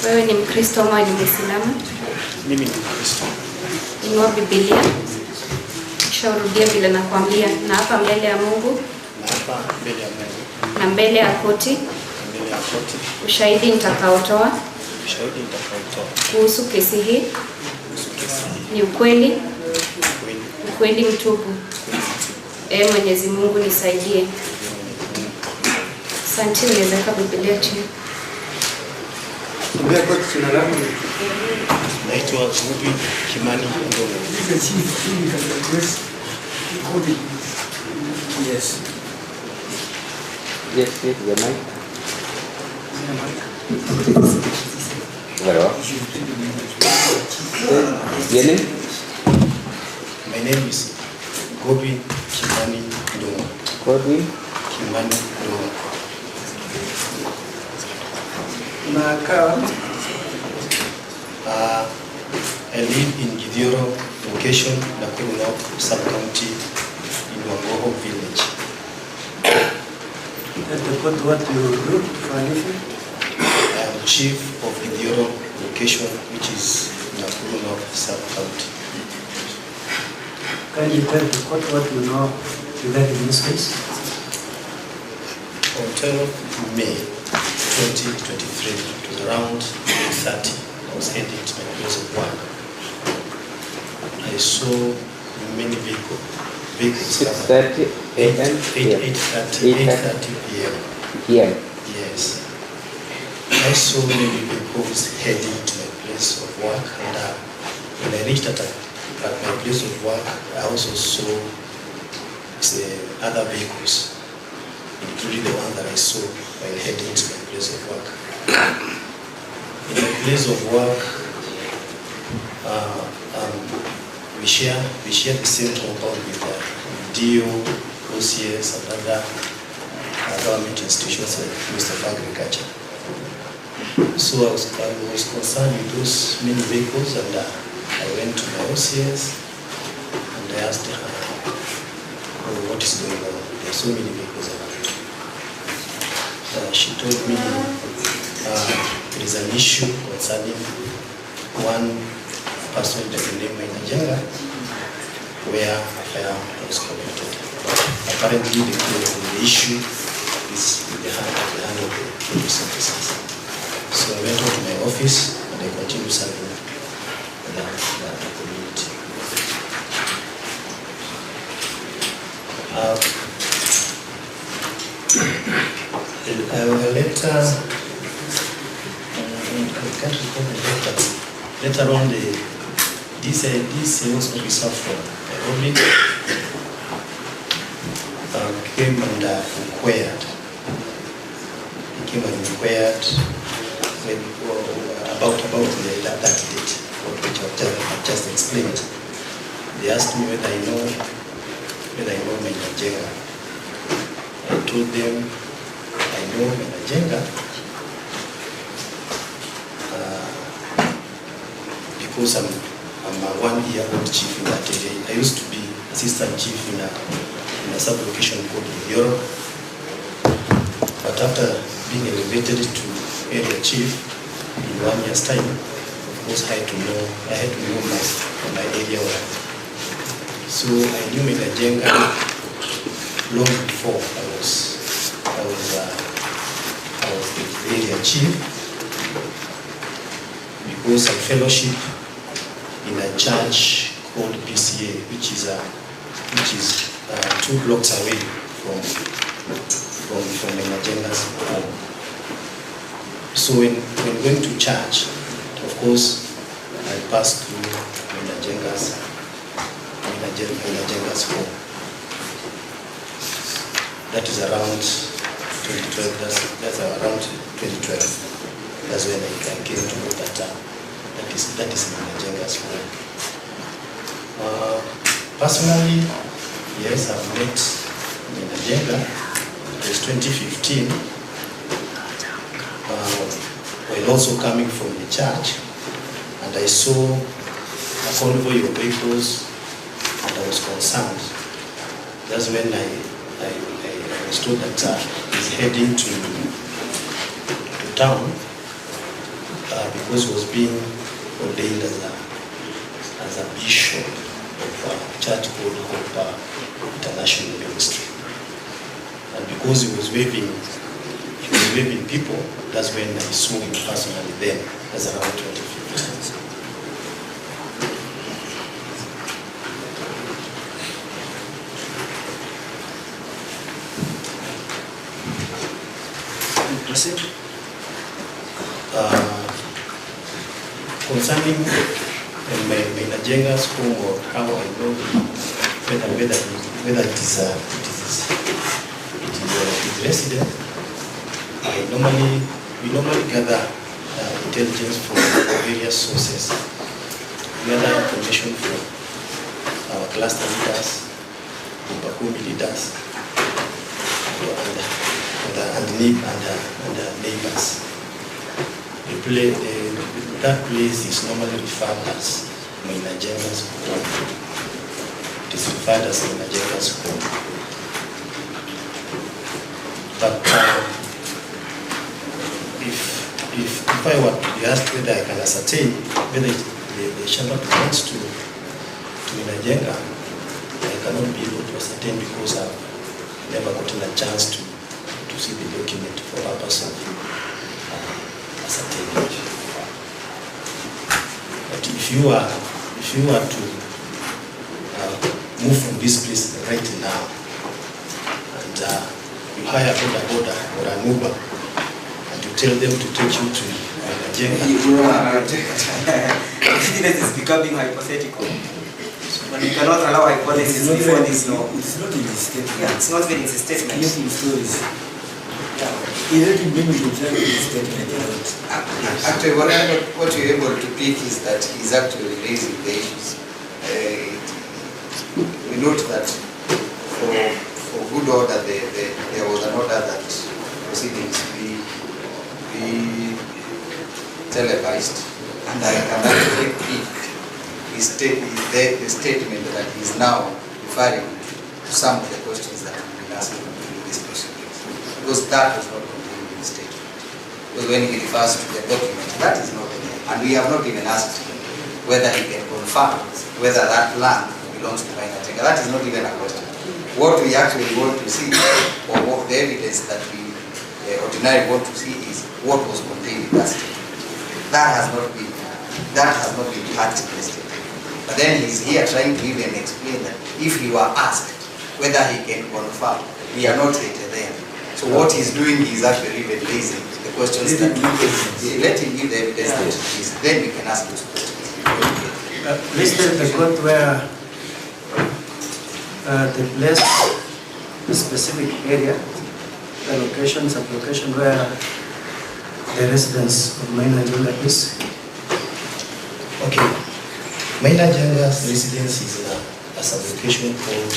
Wewe ni Mkristo ama ni Muislamu? Mimi ni Mkristo. Inua Biblia. Kisha urudia vile nakwambia, na hapa mbele ya Mungu. Na hapa mbele ya Mungu. Na mbele ya koti. Mbele ya koti. Ushahidi nitakaotoa. Ushahidi nitakaotoa. Kuhusu kesi hii. Kuhusu kesi hii. Ni ukweli. Ukweli. Ukweli mtupu. Mwenyezi Mungu nisaidie. Asante, niweka Biblia chini. Mbele kwa jina langu naitwa gukinyio. Yes. Yes, the mic. Very well. Your name? My name is gukinyio. Godwin? Gukinyio. I live in Gidiro location, Naikuru North sub-county in Wangoho village. What do you do for a living? I am chief of Gidiro location, which is Naikuru North sub-county. Can you tell the court what you know regarding this case? On 12 May 2023, it was around 30. I was heading to my place of work. I saw many vehicles. 6:30 a.m. 8:30 p.m. PM. Yes. I saw many vehicles heading to my place of work, and when I reached at my place of work, I also saw other vehicles, including the one that I saw while heading to my place of work. In my place of work, we share the same compound with DO, OCS, and other government institutions like Ministry of Agriculture. So I was concerned with those many vehicles, and I went to my OCS and I asked her, what is going on? There are so many vehicles around. She told me there is an issue concerning one person by the name MAINA NJENGA, where a fire was committed. Apparently, the issue is in the hand of the police officers. So I went out to my office and I continued serving the community. Later on, this sales officer from Nairobi came and inquired. He came and inquired about that date, which I've just explained. They asked me whether I know MAINA NJENGA. I told them I know MAINA NJENGA because I'm a 1-year-old chief in that area. I used to be assistant chief in a sub-location called Gidiro. But after being elevated to area chief in 1 year's time, of course I had to know my area well. So I knew MAINA NJENGA long before I was the area chief, because I fellowship in a church called PCA, which is 2 blocks away from MAINA NJENGA's home. So when going to church, of course, I passed through MAINA NJENGA's home. That is around 2012. That's around 2012. That's when I came to know that that is MAINA NJENGA's home. Personally, yes, I've met MAINA NJENGA. It was 2015. While also coming from the church, and I saw a convoy of vehicles, and I was concerned. That's when I was told that he's heading to town because he was being ordained as a bishop of a church called Hope International Ministry. And because he was waving people, that's when I saw him personally then, as around 2015. Proceed. Concerning MAINA NJENGA's home, or how I know whether it is resident, we normally gather intelligence from various sources. We gather information from our cluster leaders, Bakumi leaders, and neighbors. That place is normally referred as MAINA NJENGA's home. It is referred as MAINA NJENGA's home. But if I were to be asked whether I can ascertain whether the Shabbat belongs to MAINA NJENGA, I cannot be able to ascertain because I've never gotten a chance to see the document for purpose of ascertaining. But if you are to move from this place right now, and you hire a border or an Uber, and you tell them to take you to MAINA NJENGA. Business is becoming hypothetical. When you cannot allow hypothesis before this law. It's not in the statement. Yeah, it's not in the statement. It's in stories. He didn't bring it to the statement. Actually, what you're able to pick is that he's actually raising the issues. We note that for good order, there was an order that proceedings be televised, and I can actually pick the statement that he's now referring to some of the questions that have been asked in this proceedings, because that was not contained in the statement. Because when he refers to the document, that is not there, and we have not even asked whether he can confirm whether that land belongs to MAINA NJENGA. That is not even a question. What we actually want to see, or what the evidence that we ordinarily want to see, is what was contained in that statement. That has not been touched in the statement. But then he's here trying to even explain that if he were asked whether he can confirm, we are not yet there. So what he's doing is actually even raising the questions that let him give the evidence that he is. Then we can ask those questions. Listed the court where the place, the specific area, the location, sub-location where the residence of MAINA NJENGA is. Okay. MAINA NJENGA's residence is in a sub-location called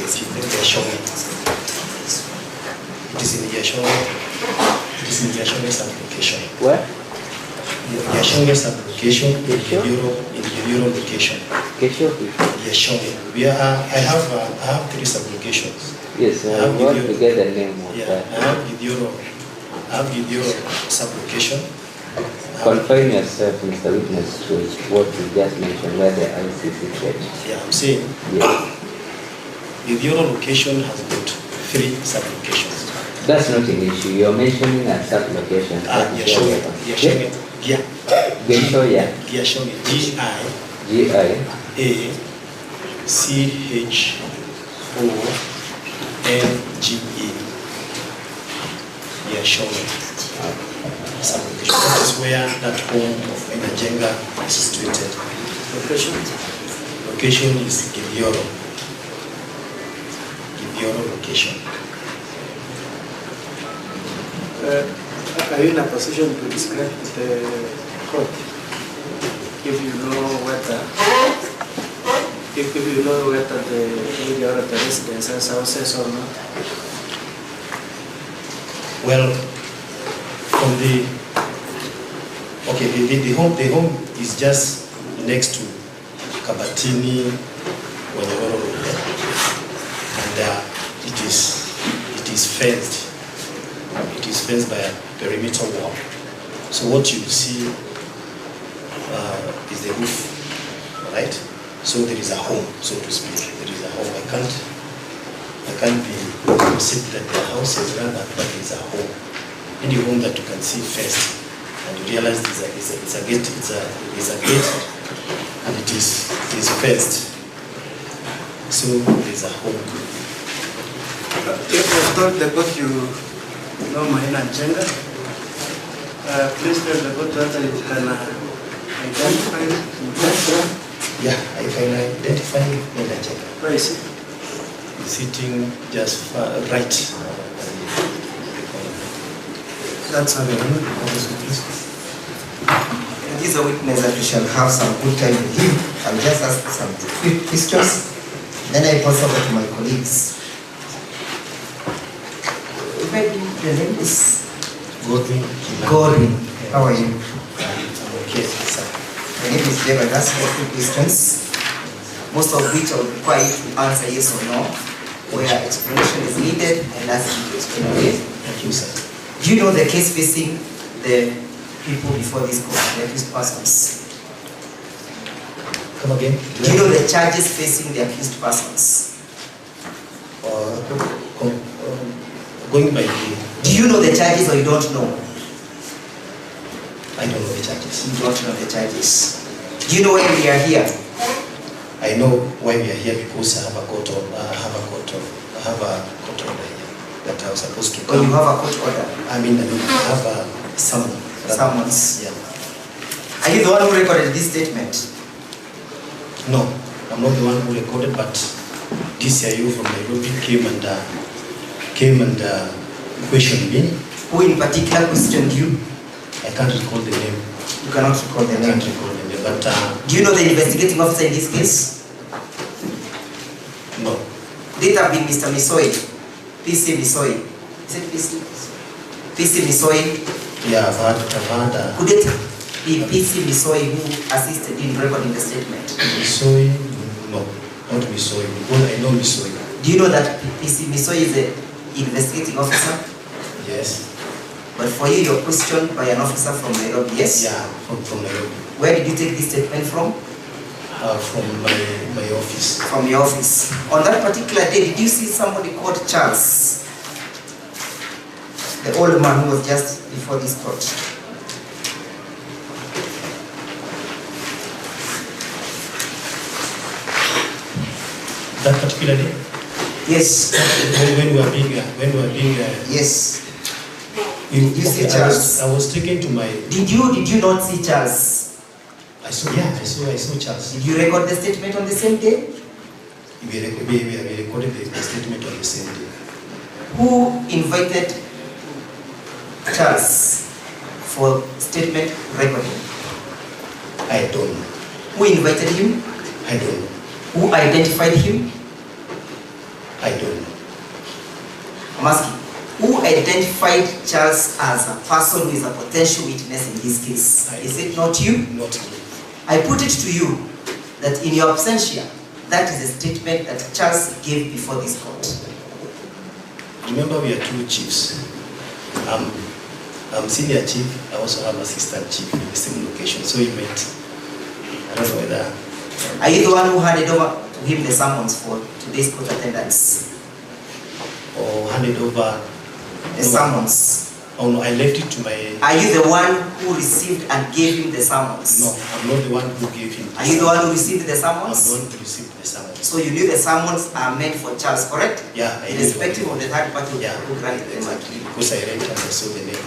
Yashome. It is in Yashome sub-location. Where? Yashome sub-location in the Euro location. Yashome. I have 3 sub-locations. Yes, I want to get the name of that. I have Gideoro sub-location. Confine yourself, Mr. Witness, to what you just mentioned, where the ICC said. Yeah, I'm saying. Yes. The Gideoro location has got 3 sub-locations. That's not an issue. You're mentioning a sub-location. Yashome. Giachonge. Yashome. That is where that home of MAINA NJENGA is situated. Location is Gideoro location. Are you in a position to describe the court? If you know whether the area or the residence has houses or not? Well, from the home is just next to Kabatini, Wanyororo, and it is fenced. It is fenced by a perimeter wall. So what you see is the roof, right? So there is a home, so to speak. There is a home. I can't be said that the house is run, but there is a home. Any home that you can see first, and you realize it's a gate, and it is fenced. So there is a home. If you told the court you know MAINA NJENGA, please tell the court whether you can identify it. Yeah, I can identify MAINA NJENGA. Where is it? Sitting just right. That's okay. He is a witness that we shall have some good time with him. I'll just ask some quick questions. Then I pass over to my colleagues. The name is Gordon. How are you? Okay, sir. My name is Dave. I ask you a few questions, most of which I will require you to answer yes or no, where explanation is needed, and ask you to explain. Okay? Thank you, sir. Do you know the case facing the people before this court, the accused persons? Come again. Do you know the charges facing the accused persons? Going by the... Do you know the charges or you don't know? I don't know the charges. You don't know the charges. Do you know why we are here? I know why we are here because I have a court order. I have a court order here that I was supposed to Or you come. have a court order? I mean, I have a summons. Summons. Yeah. Are you the one who recorded this statement? No, I'm not the one who recorded, but DCIU from Nairobi came and questioned me. Who in particular questioned you? I can't recall the name. You cannot recall the I name. can't recall the name, but Do you know the investigating officer in this case? no. Did it have been Mr. Misoi? PC Misoi? Is it PC? PC Misoi? Yeah, I've had Could it be PC Misoi who assisted in recording the statement? Misoi, no, not Misoi, because I know Misoi. Do you know that PC Misoi is the investigating officer? Yes. But for you, you're questioned by an officer from Nairobi, yes? Yeah, from Nairobi. Where did you take this statement from? From my office. From your office. On that particular day, did you see somebody called Charles? The old man who was just before this court. That particular day? Yes. when we were being Yes. you see Charles? I was taken to my... Did you not see Charles? I saw Charles. Did you record the statement on the same day? We recorded the statement on the same day. Who invited Charles for statement recording? I don't know. Who invited him? I don't know. Who identified him? I don't know. I'm asking, who identified Charles as a person who is a potential witness in this case? Is it not you? Not me. I put it to you that in your absentia, that is a statement that Charles gave before this court. Remember, we are two chiefs. I'm senior chief. I also have assistant chief in the same location. So he met. I don't know whether... Are you the one who handed over to him the summons for today's court attendance? Or handed over... The summons. Oh no, I left it to my... Are you the one who received and gave him the summons? No, I'm not the one who gave him. Are you the one who received the I'm summons? the one who received the summons. So you knew the summons are meant for Charles, correct? Yeah, I knew. Irrespective of the third party Yeah, who granted them. exactly. Because I read and I saw the name.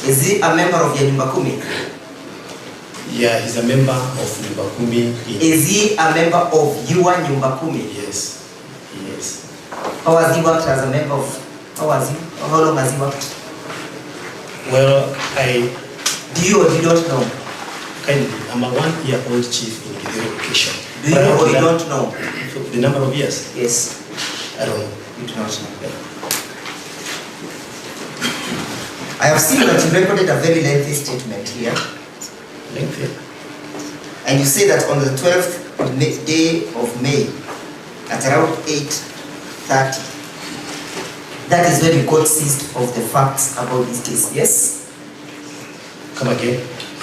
Is he a member of your Nyumba Kumi? Yeah, he's a member of Nyumba Kumi. Is he a member of your Nyumba Kumi? Yes, yes. How has he worked as a member of... How long has he worked? Well, Do you or do you don't know? I'm a 1-year-old chief in the location. Do you know or you don't know? The number of years? Yes. I don't know. You do not know. I have seen that you recorded a very lengthy statement here. Lengthy. And you say that on the 12th day of May, at around 8:30, that is when you got seized of the facts about this case, yes? Come again.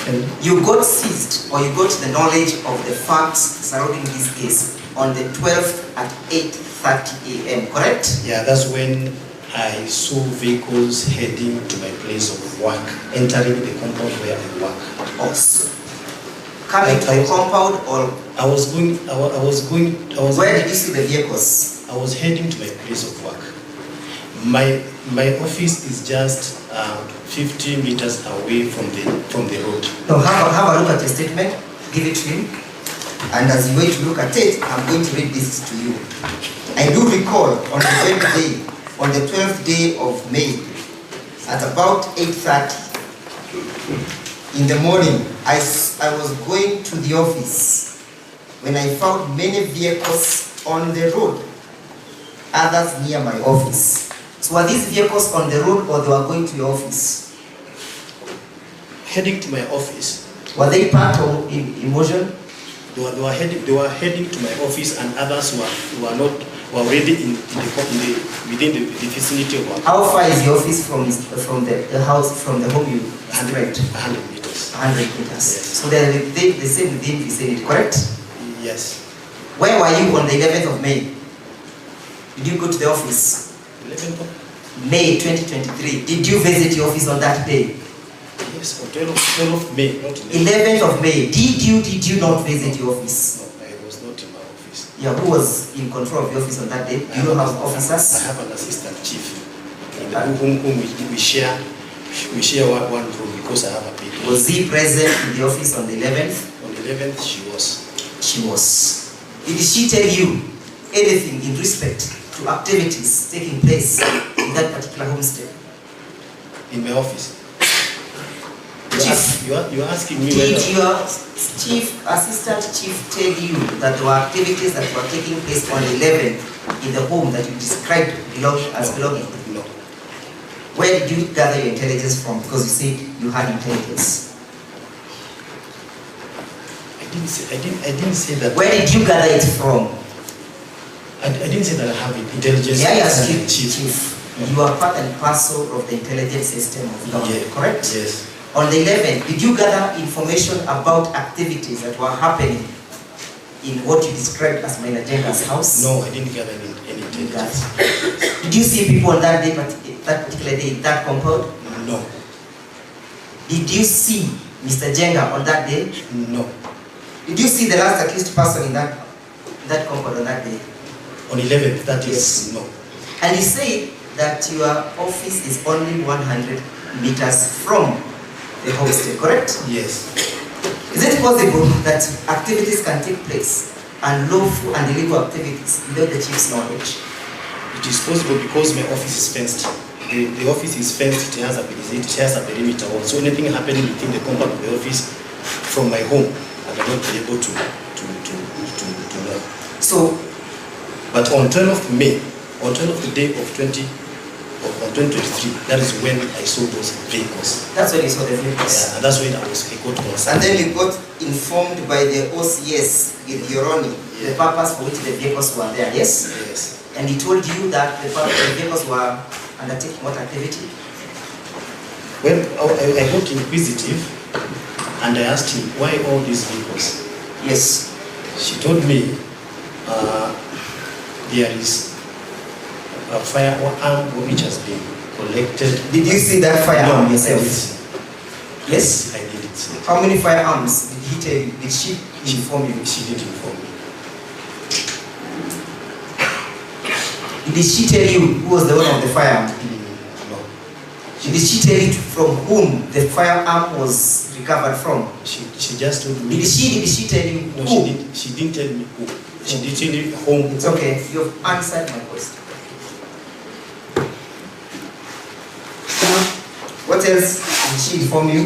And You got seized or you got the knowledge of the facts surrounding this case on the 12th at 8:30 a.m., correct? yeah, that's when I saw vehicles heading to my place of work, entering the compound where I work. Also, coming to the compound or where did you see the vehicles? I was heading to my place of work. My office is just 50 meters away from the road. Now have a look at your statement, give it to him. And as you wait to look at it, I'm going to read this to you. I do recall on the 12th day of May, at about 8:30 in the morning, I was going to the office when I found many vehicles on the road, others near my office. So were these vehicles on the road or they were going to your office? Heading to my office. Were they parked or in motion? They were heading to my office, and others were already within the vicinity of our. How far is your office from the house, from the home you described? 100 meters. 100 meters. Yes. So they're the same within vicinity, correct? Yes. Where were you on the 11th of May? Did you go to the office? 11th of May 2023. Did you visit your office on that day? Yes, on 12 of May, not 11th of May. Did you not visit your office? No, I was not in my office. Yeah, who was in control of your office on that day? Do you have officers? I have an assistant chief, whom we share one room because I have a baby. Was he present in the office on the 11th? On the 11th, she was. She was. Did she tell you anything in respect to activities taking place in that particular homestead? In my office. Chief, You're asking me did whether... your assistant chief tell you that there were activities that were taking place on the 11th in the home that you described belonging? No. Where did you gather your intelligence from? Because you said you had intelligence. I didn't say that. Where did you gather it from? I didn't say that I have intelligence. Yeah, yes, chief. You are part and parcel of the intelligence system of government, Yeah. correct? Yes. On the 11th, did you gather information about activities that were happening in what you described as MAINA NJENGA's house? No, I didn't gather any intelligence. Did you see people on that day, that particular day, in that compound? No. Did you see Mr. Njenga on that day? No. Did you see the last accused person in that compound on that day? On 11th, that is Yes. no. And he said that your office is only 100 meters from the homestead, correct? Yes. Is it possible that activities can take place, unlawful and illegal activities, without the chief's knowledge? It is possible because my office is fenced. The office is fenced, it has a perimeter wall. So anything happening within the compound of the office from my home, I will not be able to know. So, But on 12th of May, on 12th of the day of 2023, that is when I saw those vehicles. that's when you saw the vehicles. Yeah, and that's when I got concerned. And then you got informed by the OCS with Yoroni, the purpose for which the vehicles were there, yes? Yes. And he told you that the vehicles were undertaking what activity? Well, I got inquisitive and I asked him, why all these vehicles? Yes. She told me there is a firearm which has been collected. Did you see that firearm No, yourself? I did. Yes? I did it. How many firearms did he tell you? Did she inform you? She did inform me. Did she tell you who was the owner of the firearm? No. Did she tell you from whom the firearm was recovered from? She just told me. Did she tell you No, who? she didn't tell me who. She did tell me whom. It's okay. You've answered my question. What else did she inform you?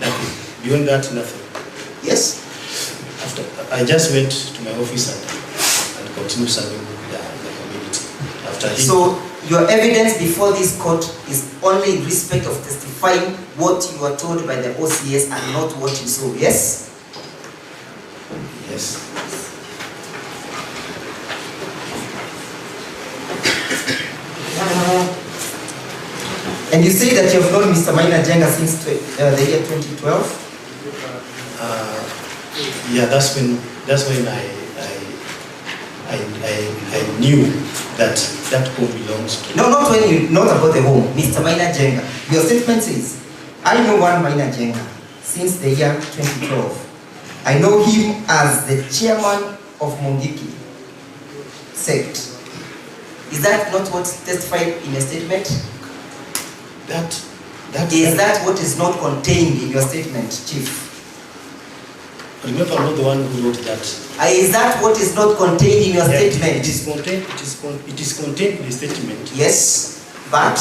Nothing. Beyond that, nothing. Yes? After I just went to my office and continued serving the community. After he, So your evidence before this court is only in respect of testifying what you were told by the OCS and not what you saw, yes? yes. And you say that you have known Mr. MAINA NJENGA since the year 2012? Yeah, that's when I knew that home belongs to. No, not when you, not about the home. Mr. MAINA NJENGA. Your statement says, I know one MAINA NJENGA since the year 2012. I know him as the chairman of Mungiki sect. Is that not what testified in your statement? Is that what is not contained in your statement, Chief? Remember, I'm not the one who wrote that. Is that what is not contained in your statement? It is contained in the statement. Yes, but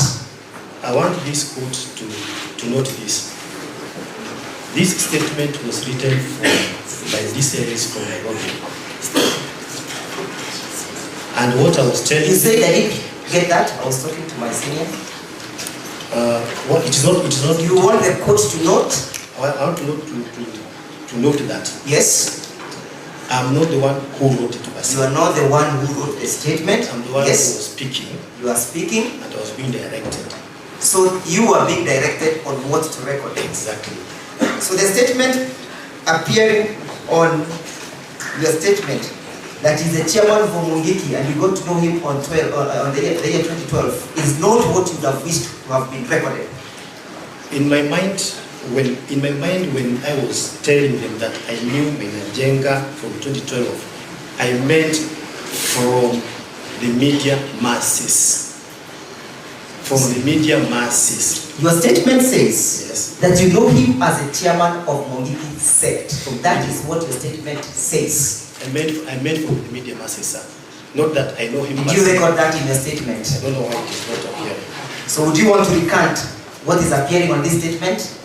I want this court to note this. This statement was written by this series from Nairobi. And what I was telling you said I didn't get that. I was talking to my senior. Well, it is not. You want the court to note? I want to note that. Yes. I'm not the one who wrote it. You are not the one who wrote the statement. I'm the one who was speaking. You are speaking. And I was being directed. So you are being directed on what to record. Exactly. So the statement appearing on your statement that is the chairman for Mungiki and you got to know him on the year 2012 is not what you would have wished to have been recorded. In my mind, when I was telling them that I knew MAINA NJENGA from 2012, I meant from the media masses. From the media masses. Your statement says yes, that you know him as a chairman of Mungiki sect. So that is what your statement says. I meant from the media masses, sir. Not that I know him. Did you record that in your statement? I don't know why it is not appearing. So would you want to recant what is appearing on this statement?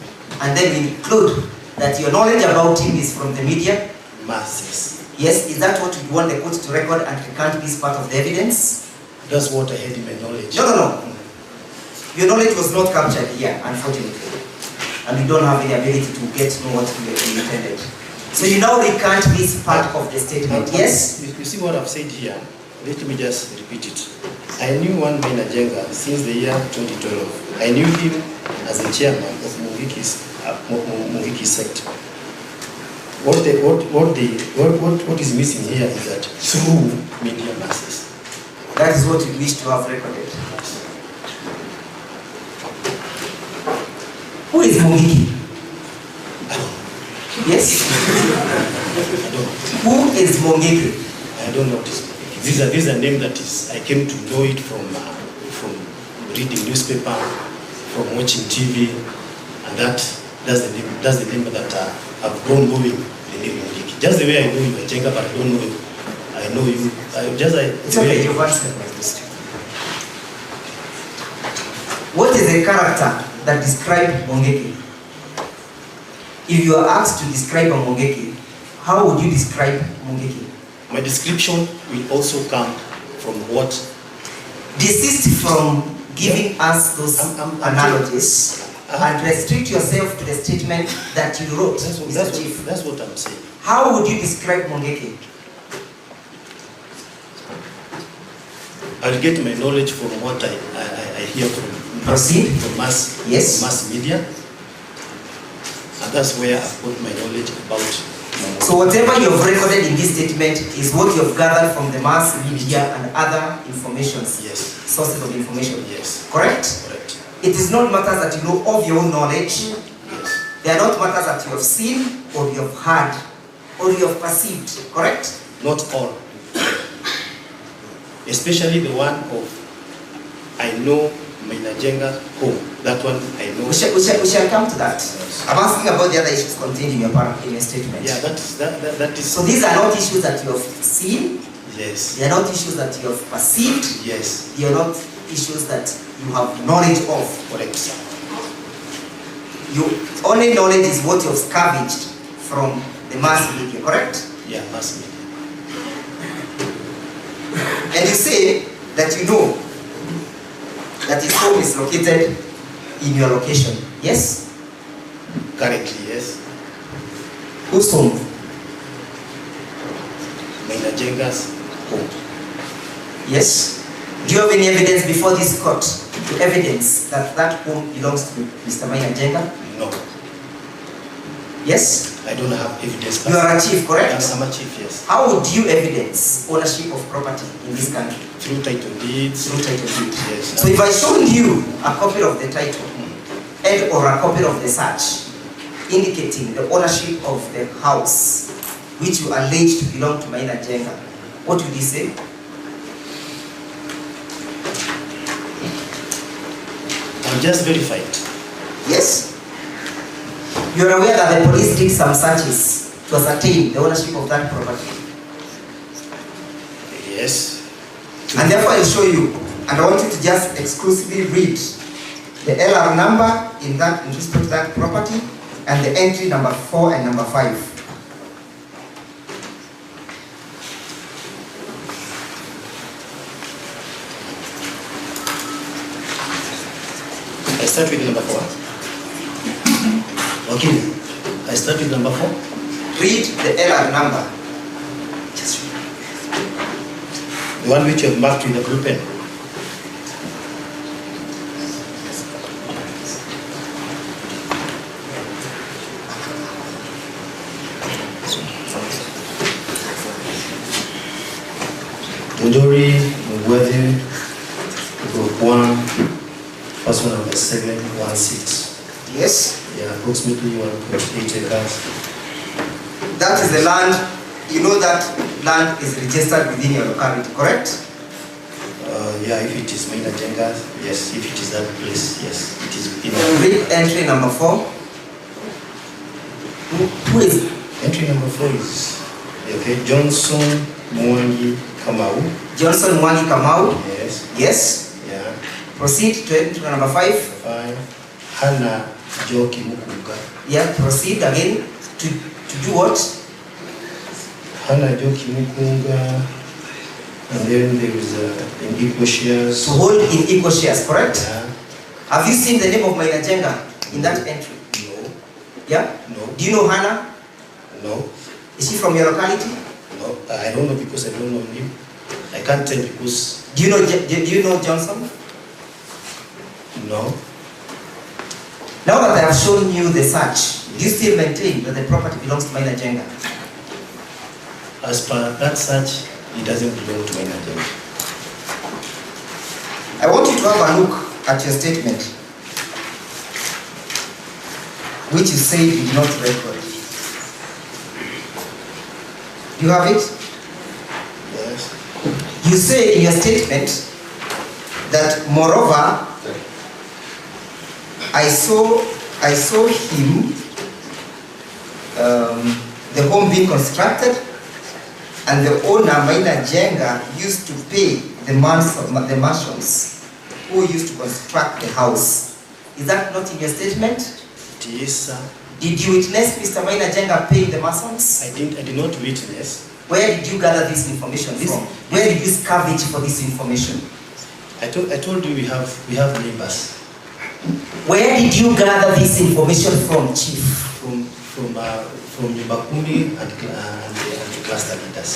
And then include that your knowledge about him is from the media? Masses. Yes, is that what you want the court to record and recant this part of the evidence? That's what I had in my knowledge. No. Your knowledge was not captured here, unfortunately. And you don't have any ability to get to know what you intended. So you now recant this part of the statement, yes? You see what I've said here? Let me just repeat it. I knew one MAINA NJENGA since the year 2012. I knew him as the chairman of Mungiki sect. What is missing here is that through media masses. That is what you wish to have recorded. Who is Mungiki? Yes? Who is Mungiki? I don't know this. These are names that I came to know it from reading newspaper, from watching TV, and that's the name that I've grown knowing the name Mungiki. Just the way I know you are Jenga, but I don't know you. I know you. It's okay, you've answered my question. What is the character that describes Mungiki? If you are asked to describe a Mungiki, how would you describe Mungiki? My description will also come from what? Desist from giving us those analogies and restrict yourself to the statement that you wrote, Mr. Chief. That's what I'm saying. How would you describe Mungiki? I'll get my knowledge from what I hear from mass media. And that's where I've got my knowledge about. So whatever you have recorded in this statement is what you have gathered from the mass media and other informations, sources of information. Yes. Correct? Correct. It is not matters that you know of your own knowledge. Yes. They are not matters that you have seen or you have heard or you have perceived. Correct? Not all. Especially the one of I know MAINA NJENGA home. That one I know. We shall come to that. Yes. I'm asking about the other issues contained in your statement. Yeah, that is. So these are not issues that you have seen. Yes. They are not issues that you have perceived. Yes. They are not issues that you have knowledge of. Correct. Your only knowledge is what you have scavenged from the mass media. Correct? Yeah, mass media. And you say that you know that his home is located in your location. Yes? Currently, yes. Whose home? MAINA NJENGA's home. Yes. Do you have any evidence before this court to evidence that that home belongs to Mr. Maina Njenga? No, Yes? I don't have evidence. You are a chief, correct? Yes, I'm a chief, yes. How would you evidence ownership of property in this country? Through title deeds. Through title deed. Yes. So if I showed you a copy of the title and or a copy of the search indicating the ownership of the house which you allege to belong to Maina Njenga, what would you say? I'm just verified. Yes? You are aware that the police did some searches to ascertain the ownership of that property. Yes. And therefore I'll show you, and I want you to just exclusively read the LR number in respect to that property and the entry number 4 and number 5. I start with number 4. Okay. I start with number 4. Read the LR number. Just read. The one which you have marked with the blue pen. Mudori, Mugwedi, Group 1, first one number 716. Yes? Yeah, approximately 1.8 acres. That is the land. You know that land is registered within your locality, correct? Yeah, if it is Maina Njenga, yes. If it is that place, yes. It is within. Read entry number 4. Who is? Entry number 4 is okay. Johnson Mwangi Kamau. Johnson Mwangi Kamau. Yes. Yes? Yeah. Proceed to entry number 5. 5. Hana Joki Mukuga. Yeah, proceed again to do what? Hana Joki Mukunga. And then there is an equal shares. To hold in equal shares, correct? Yeah. Have you seen the name of Maina Njenga in that entry? No. Yeah? No. Do you know Hannah? No. Is she from your locality? No. I don't know because I don't know him. I can't tell because. Do you know Johnson? No. Now that I have shown you the search, do you still maintain that the property belongs to Maina Njenga? As per that search, it doesn't belong to Maina Njenga. I want you to have a look at your statement, which you say you did not record. Do you have it? Yes. You say in your statement that moreover, I saw him, the home being constructed, and the owner, Maina Njenga, used to pay the mansions who used to construct the house. Is that not in your statement? It is, sir. Did you witness Mr. Maina Njenga paying the masons? I did not witness. Where did you gather this information from? Where did you scavenge for this information? I told you we have neighbors. Where did you gather this information from, Chief? From Nyumbakumi and the cluster leaders.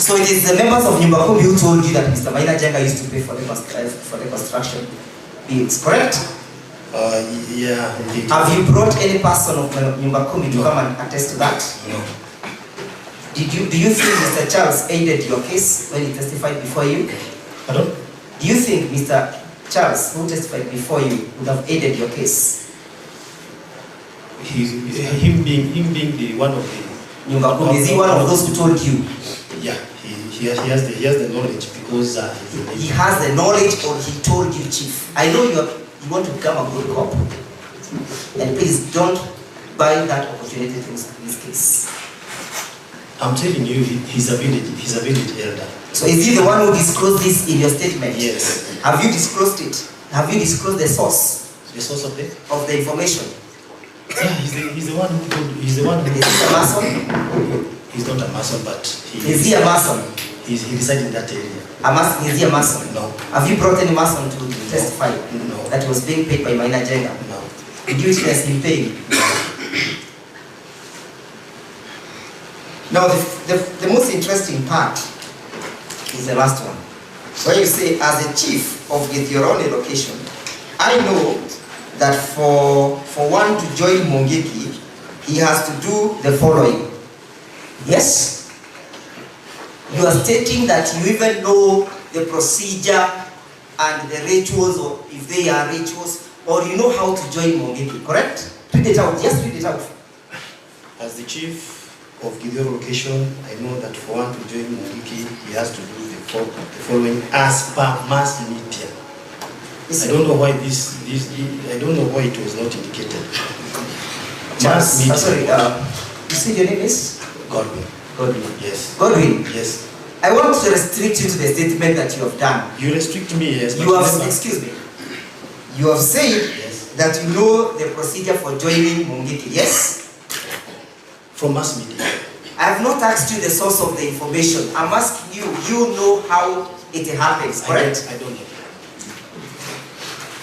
So it is the members of Nyumbakumi who told you that Mr. Maina Njenga used to pay for the construction bills, correct? Yeah, indeed. Have you brought any person of Nyumbakumi to come and attest to that? No. Do you think Mr. Charles aided your case when he testified before you? Pardon? Do you think Mr. Charles, who testified before you, would have aided your case? Him being the one of the Nyumbakumi, is he one of those who told you? Yeah, he has the knowledge because he has the knowledge, or he told you, Chief? I know you want to become a good cop, and please don't buy that opportunity in this case. I'm telling you, he's a village elder. So is he the one who disclosed this in your statement? Yes. Have you disclosed it? Have you disclosed the source? The source of the information? Yeah, he's the one who told. He's the one who. Is he a mason? He's not a mason, but is he a mason? He resides in that area. Is he a mason? No. Have you brought any mason to testify? No. That was being paid by Maina Njenga? No. Did you witness him paying? Now the most interesting part is the last one. Where you say, as a chief of Githiorone location, I know that for one to join Mungiki, he has to do the following. Yes? You are stating that you even know the procedure and the rituals, or if they are rituals, or you know how to join Mungiki, correct? Read it out, just read it out. As the chief of Gideon location, I know that for one to join Mungiki, he has to do the following as per mass media. I don't know why I don't know why it was not indicated. Mass media. Sorry, you say your name is? Godwin. Godwin. Yes. Godwin. Yes. I want to restrict you to the statement that you have done. You restrict me, yes. You have, excuse me. You have said yes. that you know the procedure for joining Mungiki, yes? From mass media. I have not asked you the source of the information. I'm asking you, you know how it happens, correct? I don't know.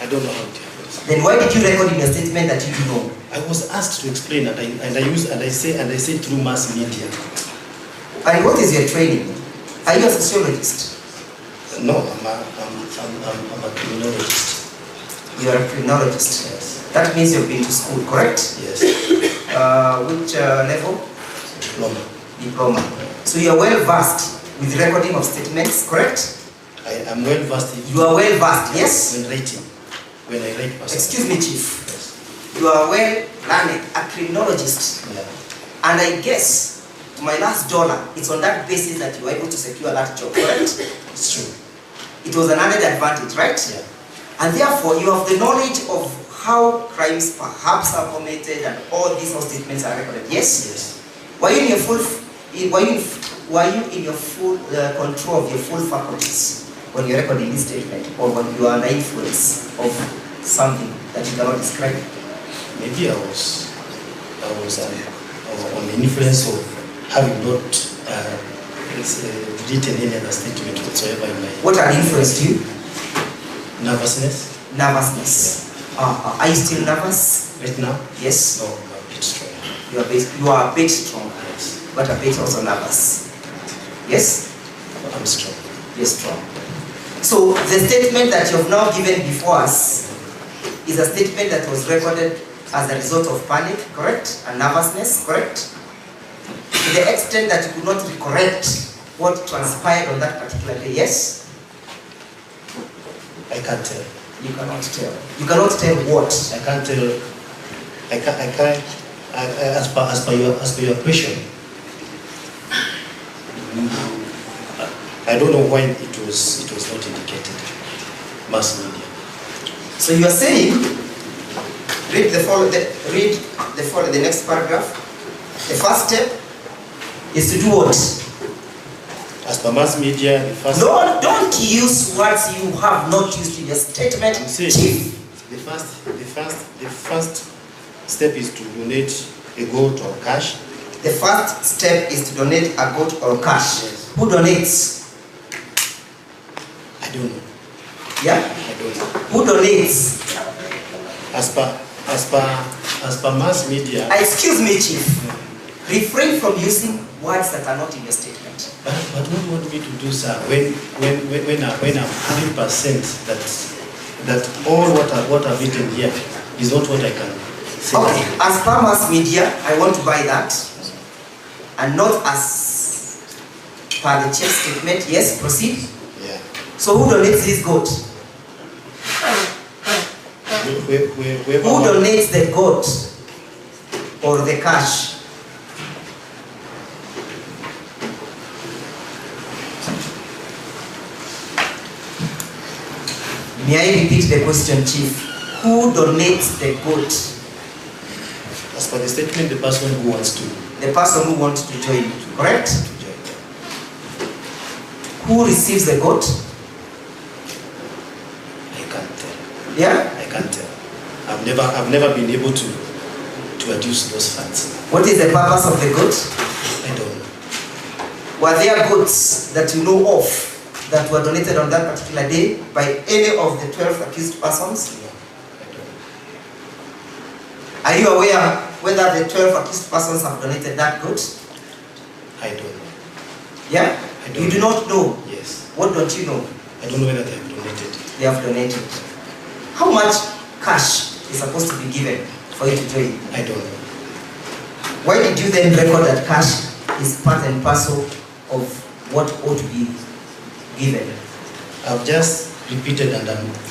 I don't know how it happens. Then why did you record in your statement that you do know? I was asked to explain that I say through mass media. And what is your training? Are you a sociologist? No, I'm a criminologist. You are a criminologist. Yes. That means you've been to school, correct? Yes. Which level? Diploma. Diploma. So you are well versed with recording of statements, correct? I am well versed. You are well versed, yes? When writing. When I write personally. Excuse me, Chief. Yes. You are well learned, a criminologist. Yeah. And I guess my last dollar, it's on that basis that you were able to secure that job, correct? It's true. It was an added advantage, right? Yeah. And therefore, you have the knowledge of how crimes perhaps are committed and all these statements are recorded. Yes? Yes. Were you in your full control of your full faculties when you're recording this statement, or when you are under influence of something that you cannot describe? Maybe I was on the influence of having not written any other statement whatsoever in my... What had influenced you? Nervousness. Nervousness. Are you still nervous? Right now? Yes. No, I'm a bit strong. You are a bit strong, Yes. but a bit also nervous. Yes? I'm strong. You're strong. So the statement that you have now given before us is a statement that was recorded as a result of panic, correct? And nervousness, correct? To the extent that you could not recollect what transpired on that particular day, yes? I can't tell. You cannot tell. You cannot tell what? I can't tell. I can't. As per your question, I don't know why it was not indicated. Mass media. So you are saying, read the next paragraph. The first step is to do what? As per mass media, the first. No, don't use words you have not used in your statement, I'm saying, Chief. the first step is to donate a goat or cash. The first step is to donate a goat or cash. Yes. Who donates? I don't know. Yeah? I don't know. Who donates? As per mass media. Excuse me, Chief. Refrain from using words that are not in your statement. But what do you want me to do, sir? When I'm 100% that all what I've written here is not what I can say. Okay, as per mass media, I want to buy that, and not as per the chief's statement. Yes, proceed. Yeah. So who donates this goat? Who donates the goat or the cash? May I repeat the question, Chief? Who donates the goat? As per the statement, the person who wants to. The person who wants to join, correct? To join. Who receives the goat? I can't tell. Yeah? I can't tell. I've never been able to adduce those facts. What is the purpose of the goat? I don't know. Were there goats that you know of that were donated on that particular day by any of the 12 accused persons? No, I don't know. Are you aware whether the 12 accused persons have donated that goat? I don't know. Yeah? I don't You do not know. Yes. What don't you know? I don't know whether they have donated. They have donated. How much cash is supposed to be given for you to join? I don't know. Why did you then record that cash is part and parcel of what ought to be given? I've just repeated, and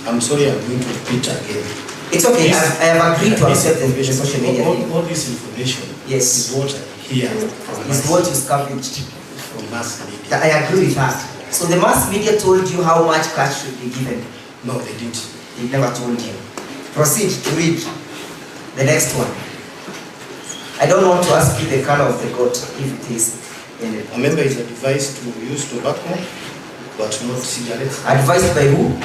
I'm sorry I'm going to repeat again. It's okay, I have agreed to accept the information. social media. All this information Yes. is what I hear from Is what you scavenged. from mass media. I agree with that. So the mass media told you how much cash should be given. No, they didn't. They never told you. Proceed to read the next one. I don't want to ask you the color of the goat if it is in it. A member is advised to use tobacco, but not cigarettes. Advised by who?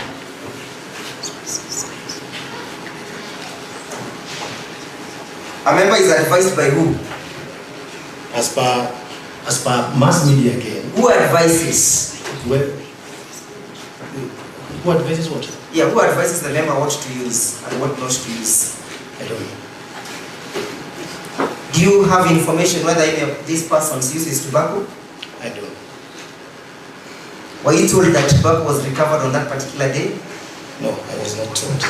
A member is advised by who? As per mass media again. Who advises? Well, who advises what? Yeah, who advises the member what to use and what not to use? I don't know. Do you have information whether any of these persons uses tobacco? I don't know. Were you told that tobacco was recovered on that particular day? No, I was not told.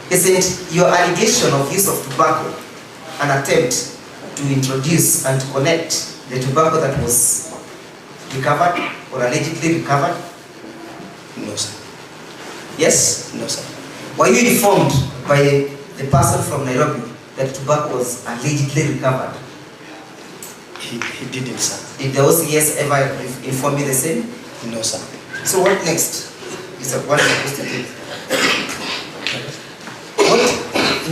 Isn't your allegation of use of tobacco an attempt to introduce and to connect the tobacco that was recovered or allegedly recovered? No, sir. Yes? No, sir. Were you informed by the person from Nairobi that tobacco was allegedly recovered? He didn't, sir. Did the OCS ever inform you the same? No, sir. So what next? Is what are you supposed to do? What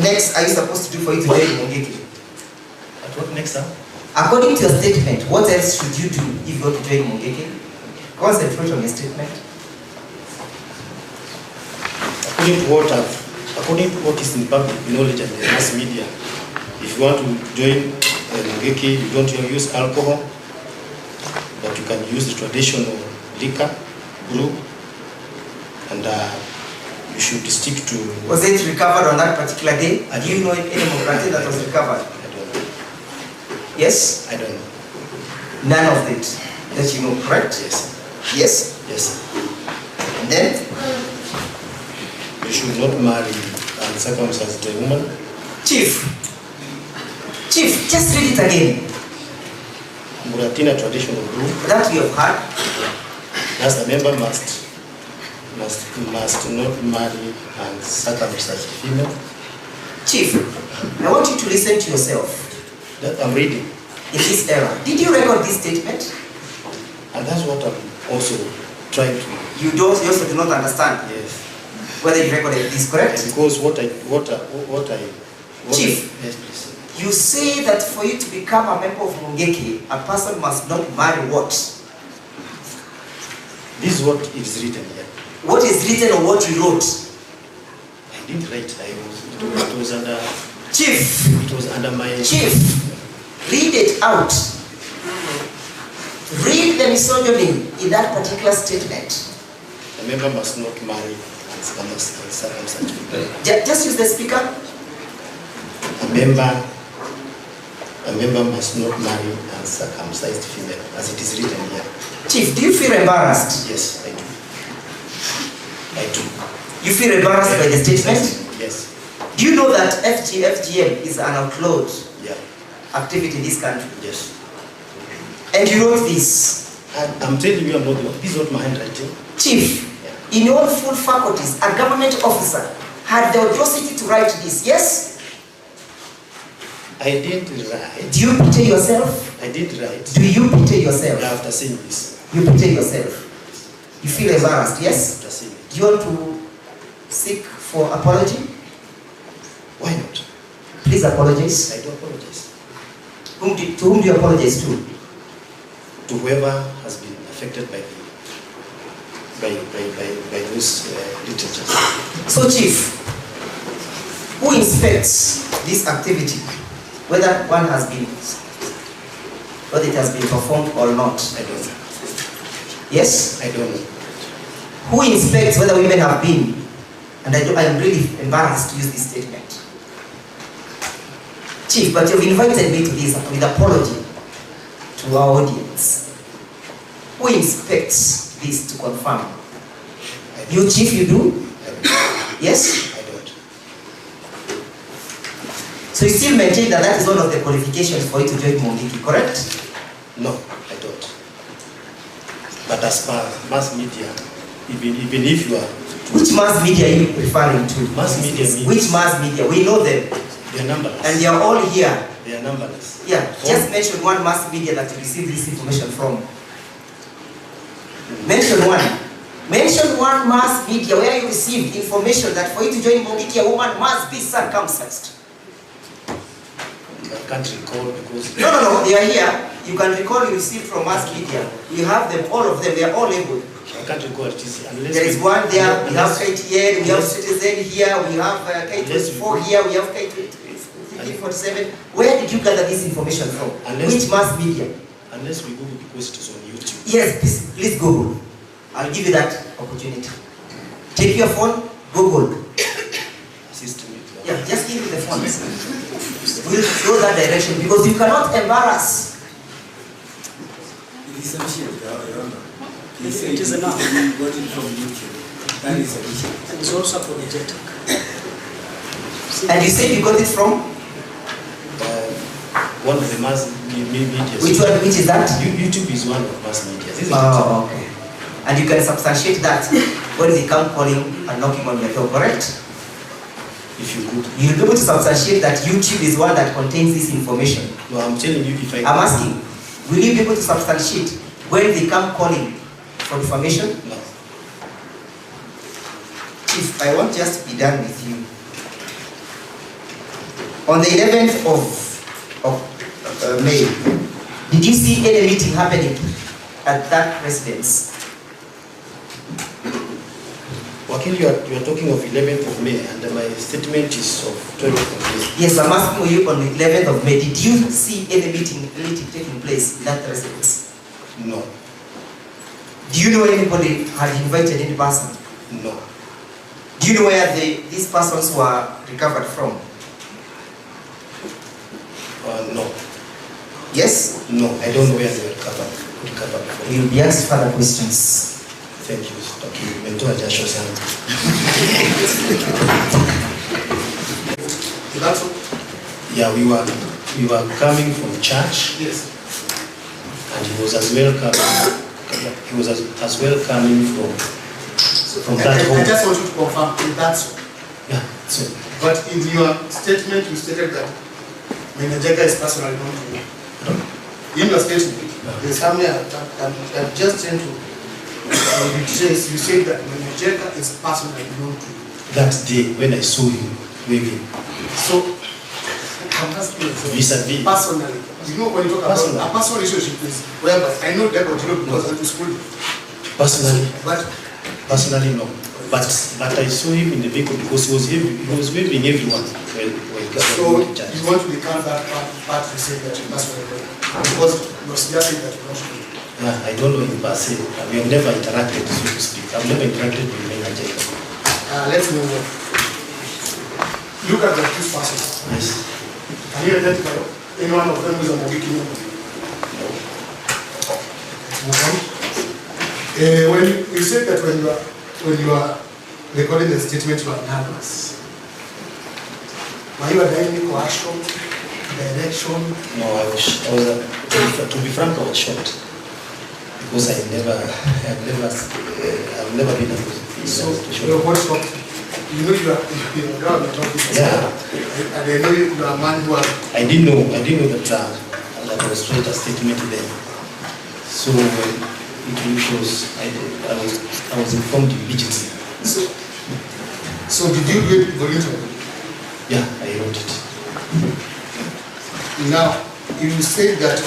next are you supposed to do for you to join Mungiki? At what next, sir? According to your statement, what else should you do if you want to join Mungiki? Concentrate on your statement. According to what is in public knowledge and the mass media, if you want to join Mungiki, you don't use alcohol, but you can use the traditional liquor, brew, and you should stick to... Was it recovered on that particular day? Do you know any Mokrati that was recovered? I don't know. Yes? I don't know. None of it that you know, correct? Yes. Yes? Yes. And then? You should not marry uncircumcised woman. Chief, just read it again. Muratina traditional brew. That we have heard. Thus a member must not marry uncircumcised female. Chief, I want you to listen to yourself. That I'm reading. In this era, did you record this statement? And that's what I'm also trying to... You also do not understand Yes. whether you recorded this, correct? Because what I Chief. Yes, please. You say that for you to become a member of Mungiki, a person must not marry what? This is what is written here. What is written or what you wrote? I didn't write. It was under... Chief, It was under my... Chief, read it out. Read the misogyny in that particular statement. A member must not marry uncircumcised female. Just use the speaker. A member must not marry uncircumcised female, as it is written here. Chief, do you feel embarrassed? Yes, I do. I do. You feel embarrassed by the statement? Yes. Do you know that FGM is an outlawed Yeah. activity in this country? Yes. And you wrote this. I'm telling you, I'm not the one. This is not my handwriting. Chief, in your full faculties, a government officer had the audacity to write this, yes? I didn't write. Do you pity yourself? I did write. Do you pity yourself? After saying this. You pity yourself. You feel embarrassed, yes? After saying it. Do you want to seek for apology? Why not? Please apologize. I do apologize. To whom do you apologize to? To whoever has been affected by those literatures. So, Chief, who inspects this activity? Whether it has been performed or not? I don't know. Yes? I don't know. Who inspects whether women have been? And I am really embarrassed to use this statement. Chief, but you've invited me to this with apology to our audience. Who inspects this to confirm? You, Chief, you do? Yes? I don't. So you still maintain that that is one of the qualifications for you to join Mungiki, correct? No, I don't. But as per mass media, even if you are... Which mass media are you referring to? Mass media means... Which mass media? We know them. They are numberless. And they are all here. They are numberless. Yeah, just mention one mass media that you received this information from. Mention one. Mention one mass media where you received information that for you to join Mungiki, a woman must be circumcised. I can't recall because... No, they are here. You can recall you received from mass media. We have them, all of them, they are all labeled. I can't recall it is unless... There is one there, we have KTN, we have Citizen here, we have K24 here, we have K47. Where did you gather this information from? Which mass media? Unless we Google because it is on YouTube. Yes, please Google. I'll give you that opportunity. Take your phone, Google. Assist me. Yeah, just give me the phone. We'll go that direction because you cannot embarrass. It is enough. You got it from YouTube. That is sufficient. And it's also apologetic. And you said you got it from? One of the mass media. Which is that? YouTube is one of mass media. Oh, okay. And you can substantiate that when they come calling and knocking on your door, correct? If you could. You'll be able to substantiate that YouTube is one that contains this information. No, I'm telling you if I... I'm asking, will you be able to substantiate when they come calling for information? No. If I want just to be done with you. On the 11th of May, did you see any meeting happening at that residence? Wakil, you are talking of 11th of May and my statement is of 12th of May. Yes, I'm asking you on the 11th of May, did you see any meeting taking place in that residence? No. Do you know anybody had invited any person? No. Do you know where these persons were recovered from? No. Yes? No, I don't know where they were recovered from. You'll be asked further questions. Thank you. Okay, mentor Joshua Sam. Yeah, we were coming from church. Yes. And he was as well coming. He was as well coming from that home. I just want you to confirm if that's so. Yeah. So. But in your statement, you stated that MAINA NJENGA is personally known to you. In your statement, there's somewhere I'm just trying to retrace. You said that MAINA NJENGA is personally known to you. That day when I saw him waving. So, I'm asking you, Vis-a-vis. personally, you know when you talk about a personal relationship is whereby I know that because I went to school. Personally, But personally no. But I saw him in the vehicle because he was waving everyone when so in church. you want to recount that part you said that you personally know because you're suggesting that you're not sure. Yeah, I don't know him per se. We have never interacted, so to speak. I've never interacted with MAINA NJENGA. Let's move on. Look at the two persons. Yes. Can you identify any one of them who is a gukinyio? No. Move on. When you said that when you are recording the statement, you are nervous. Were you under any coercion, direction? No, to be frank, I was shocked. Because I've never been in a situation. So, what shocked you? You know you are a girl, you are not this. Yeah. And I know you are a man who are... I didn't know that I was straight a statement then. So it was, I was informed immediately. So did you do it voluntarily? Yeah, I wrote it. Now, you said that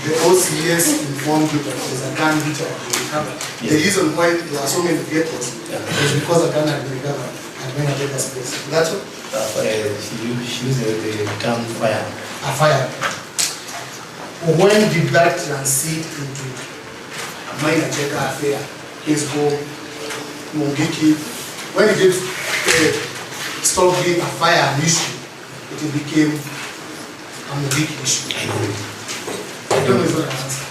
the OCS informed you that there's a gun which had been recovered. Yes. The reason why there are so many vehicles is because a gun had been recovered at MAINA NJENGA's place. That's what? She used the term fire. A fire. When did that transit into MAINA NJENGA affair? His home, Mungiki. When did it stop being a fire issue? It became a Mungiki issue. I don't know. I don't know if I answer.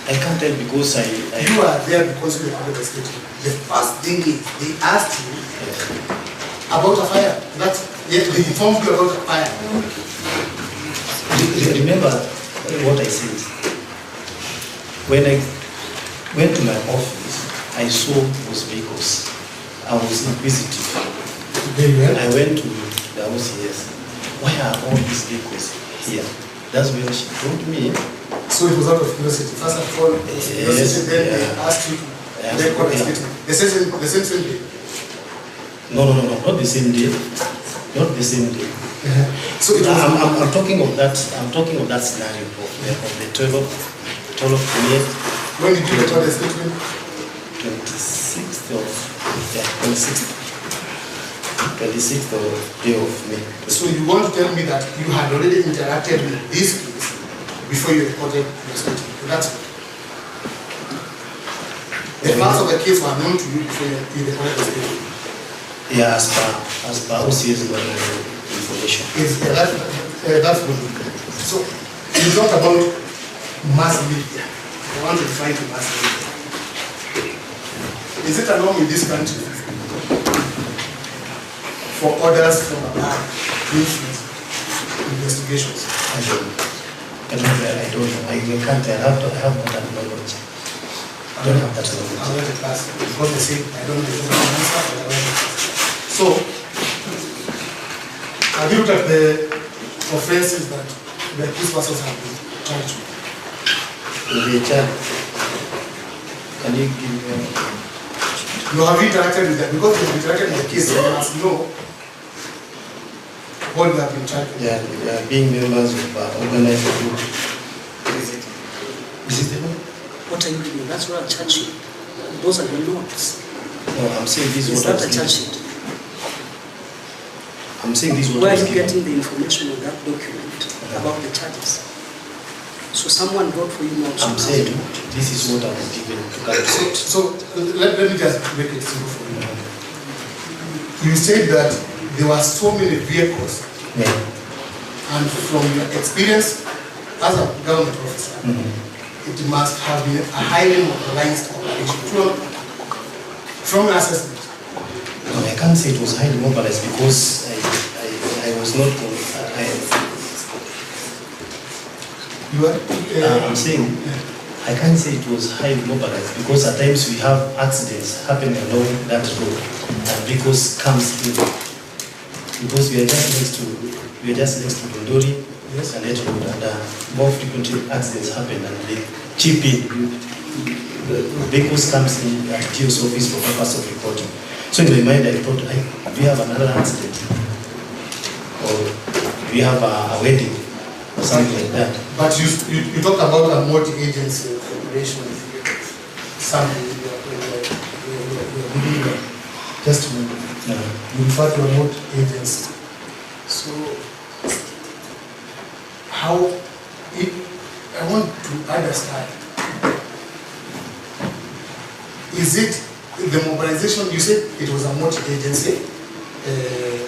I can't tell because You are there because you recorded the statement. The first thing is they asked you about a fire. They informed you about a fire. Remember what I said. When I went to my office, I saw those vehicles. I was inquisitive. I went to the house, yes. Why are all these vehicles here? That's when she told me. So it was out of curiosity. First of all, curiosity, then they asked you to record a statement. The same day? No, not the same day. Not the same day. So it was I'm talking of that scenario of the 12th May. When did you record the statement? 26th of day of May. So you want to tell me that you had already interacted with this case before you recorded the statement? That's it. The facts of the case were known to you before you recorded the statement? Yeah, as per OCS information. That's good. So you talk about mass media. I want to define the mass media. Is it a norm in this country for orders from above to influence investigations? I don't know. I can't. I have that knowledge. I don't have that knowledge. I want to pass because they say I don't know the answer, but I want to pass. So, have you looked at the offenses that the accused persons have been charged with? Can you give me? You have interacted with them because you have interacted with the case. You must know what you have been charged with. They are being members of organized group. Is it the one? What are you doing? That's what I'll charge you. Those are the notes. No, I'm saying this Is is what that I a charge sheet? I'm saying this is what Where I are was you given. getting the information on that document about the charges? So someone wrote for you notes. I'm saying this is what I was given to calculate. So let me just make it simple for you. You said that there were so many vehicles, Yeah. and from your experience as a government officer, it must have been a highly mobilized operation. From your assessment. No, I can't say it was highly mobilized because I was not. I'm saying I can't say it was highly mobilized because at times we have accidents happening along that road and vehicles comes in because we are just next to Dondori and that road, and more frequently accidents happen and they chip in. The vehicles comes in at GO's office for purpose of reporting. So in my mind I thought, we have another accident or we have a wedding or something like that. But you talked about a multi-agency operation. Something you're testimony. You refer to a multi-agency. So I want to understand. Is it the mobilization? You said it was a multi-agency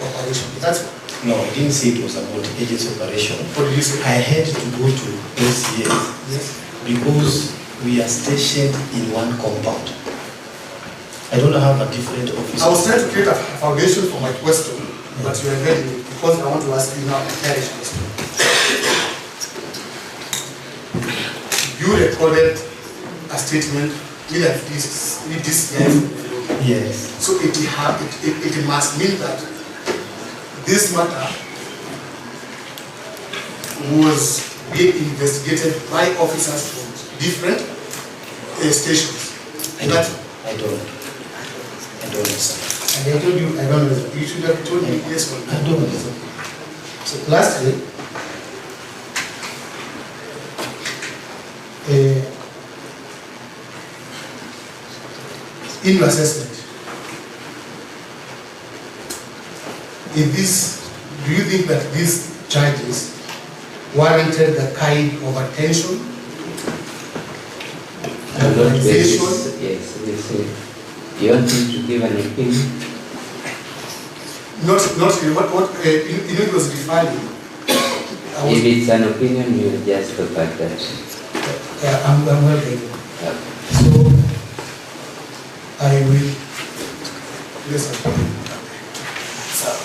operation. That's what? No, I didn't say it was a multi-agency operation. What did you say? I had to go to OCS because we are stationed in one compound. I don't have a different office. I was trying to create a foundation for my question, but you are getting it because I want to ask you now a direct question. You recorded a statement with this Yes. So it must mean that this matter was being investigated by officers from different stations. I don't understand. And I told you, I don't know. You should have told me yes or no. I don't understand. So lastly, in your assessment, do you think that these charges warranted the kind of attention? Yes, we say. You want me to give an opinion? Not really. What it was defining. If it's an opinion, you just look at that. Yeah, I'm well taken. Yeah. So I will listen.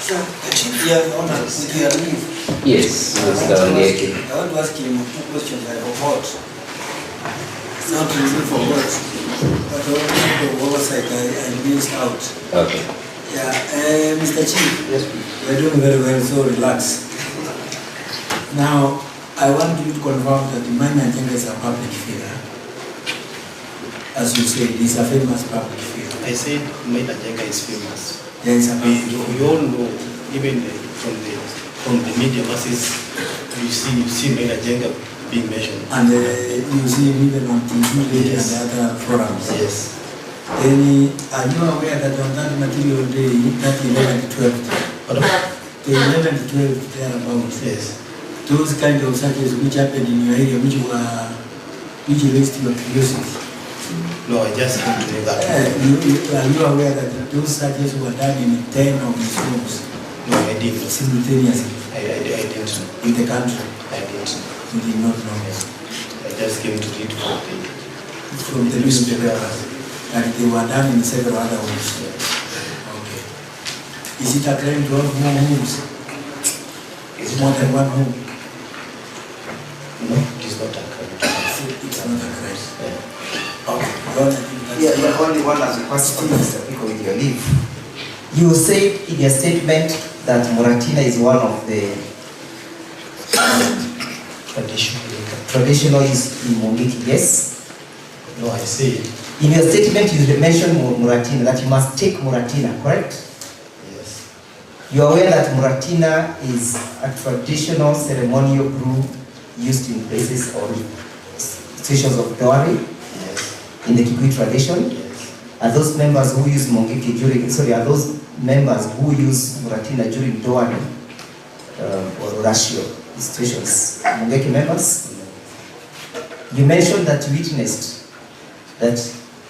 With your leave, Yes, Mr. Onyeki. I want to ask him 2 questions I forgot. Not really forgot, but the oversight I missed out. Okay. Yeah, Mr. Chief. Yes, please. We're doing very well, so relax. Now, I want you to confirm that MAINA NJENGA is a public figure. As you said, he's a famous public figure. I said MAINA NJENGA is famous. There is a public figure. We all know, even from the media masses, you see MAINA NJENGA being mentioned. And you see him even on TV Yes. and other forums. Yes. Then, are you aware that on that material day, that 11th, 12th, the 11th, 12th, thereabouts, Yes. those kind of searches which happened in your area, which raised your curiosity? No, I just came to know that. Are you aware that those searches were done in 10 of these rooms No, I didn't. simultaneously I didn't know. in the country? I didn't know. You did not know I just came to read from the newspaper, and they were done in several other homes. Okay. Is it a crime to have more homes? Is it more than one home? No, it is not a crime. It's not a crime. Yeah. Okay. Well, I think that's Yeah, but only one as a question, Mr. Pico, with your leave. You said in your statement that Muratina is one of the traditionalists in Mungiki, yes? No, I say In your statement you mentioned Muratina, that you must take Muratina, correct? yes. You are aware that Muratina is a traditional ceremonial brew used in places or situations of dowry Yes. in the Kikuyu tradition. Yes. Are those members who use Mungiki during, are those members who use Muratina during dowry or ratio situations, Mungiki members? You mentioned that you witnessed that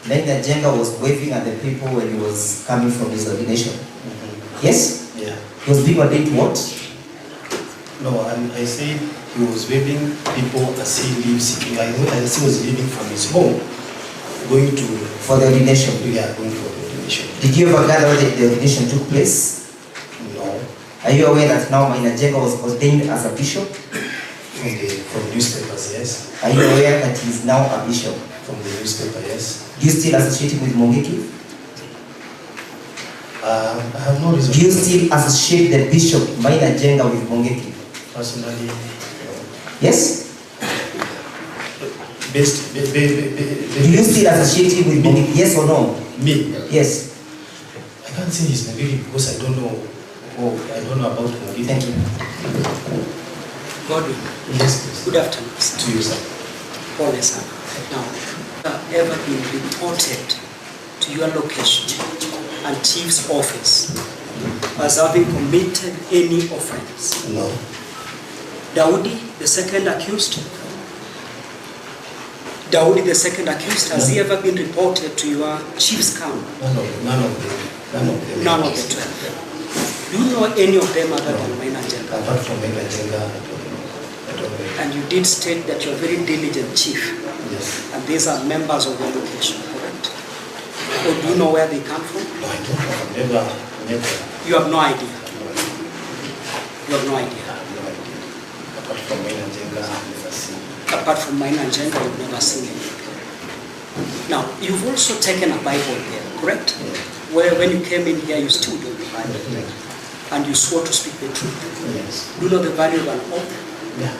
MAINA NJENGA was waving at the people when he was coming from his ordination. Yes? Yeah. He was being ordained to what? No, I said he was waving people as he leaves. As he was leaving from his home, going to For the ordination. going for the ordination. Did you ever gather where the ordination took place? No, Are you aware that now MAINA NJENGA was ordained as a bishop? from newspapers, yes. Are you aware that he is now a bishop? From the newspaper, yes. Do you still associate him with Mungiki? I have no reason. Do you still associate the bishop MAINA NJENGA with Mungiki? Personally, Yes? do Do you still associate him with Mungiki? Yes or no? me? Yes. I can't say he's Mungiki because I don't know. I don't know about Mungiki. Thank you. Godwin, Yes, please. good afternoon, sir. To you, sir. Paul, sir. Now, ever been reported to your location and chief's office as having committed any offense? No. Daudi, the second accused? Daudi, the second accused, has he ever been reported to your chief's camp? None of them. None of the 12. Do you know any of them other than MAINA NJENGA? Apart from MAINA NJENGA, I don't know. And you did state that you're a very diligent chief, Yes. and these are members of your location, correct? Or do you know where they come from? No, I don't know. I've never. You have no idea. You have no idea. No idea. Apart from MAINA NJENGA, I've never seen. Apart from MAINA NJENGA, you've never seen it. Now, you've also taken a Bible there, correct? Yeah. Where when you came in here, you stood on the Bible, and you swore to speak the truth. Yes. Do you know the value of an oath? Yeah.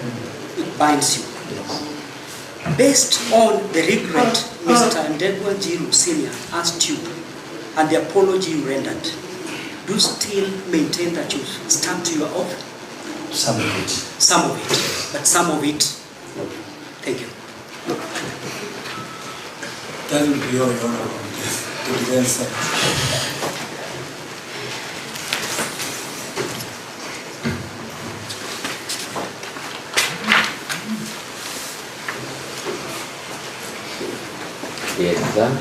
It binds you. Yes. Based on the regret Mr. Ndegwa Jiru Sr. asked you and the apology you rendered, do you still maintain that you stand to your oath? Some of it. Some of it, but some of it. Thank you. That will be your honor. The defense side. The exam.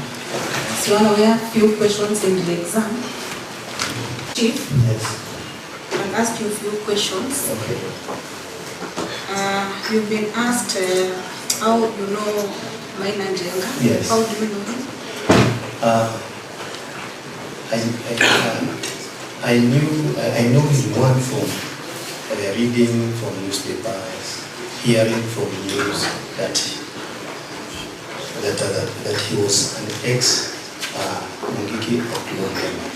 So we have few questions in the exam. Chief, Yes. I'll ask you a few questions. Okay. You've been asked how you know MAINA NJENGA? Yes. How do you know him? I know him one from reading from newspapers, hearing from news that he was an ex-Mungiki member.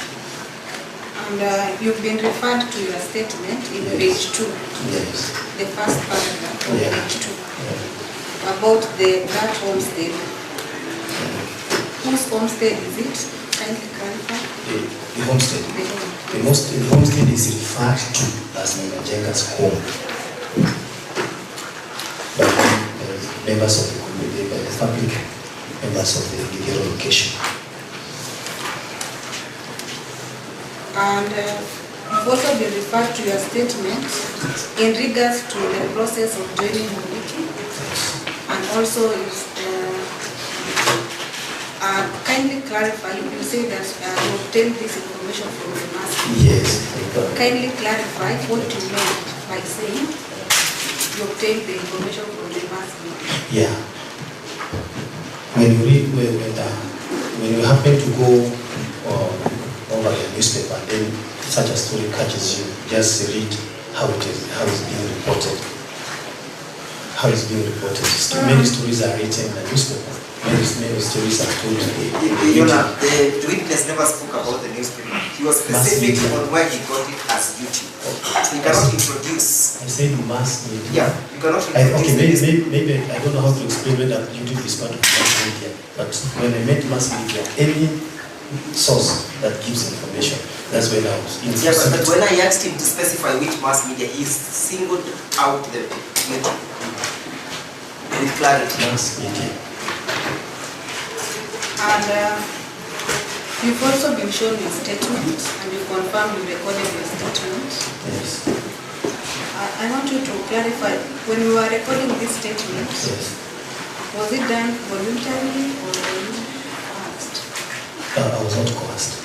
And you've been referred to your statement in page 2. Yes. The first paragraph of page 2. Yeah. About that homestead. Whose homestead is it? Kindly clarify. The homestead. The homestead is referred to as MAINA NJENGA's home by the members of the community, by the public members of the gukinyio location. And you've also been referred to your statement in regards to the process of joining Mungiki, and also kindly clarify, you say that you obtained this information from the mass media. Yes. Kindly clarify what you meant by saying you obtained the information from the mass media. Yeah. When you happen to go over the newspaper, then such a story catches you. Just read how it's being reported. How it's being reported. Many stories are written in the newspaper. Many stories are told. The witness never spoke about the newspaper. He was specific on where he got it as YouTube. He cannot introduce. I said mass media. Yeah, you cannot introduce. Maybe I don't know how to explain when that YouTube is part of mass media. But when I meant mass media, any source that gives information, that's when I was in. Yeah, but when I asked him to specify which mass media, he singled out the YouTube with clarity. Mass media. And you've also been shown your statement, and you confirmed you recorded your statement. Yes. I want you to clarify, when you were recording this statement, Yes. was it done voluntarily or were you asked? I was not coerced.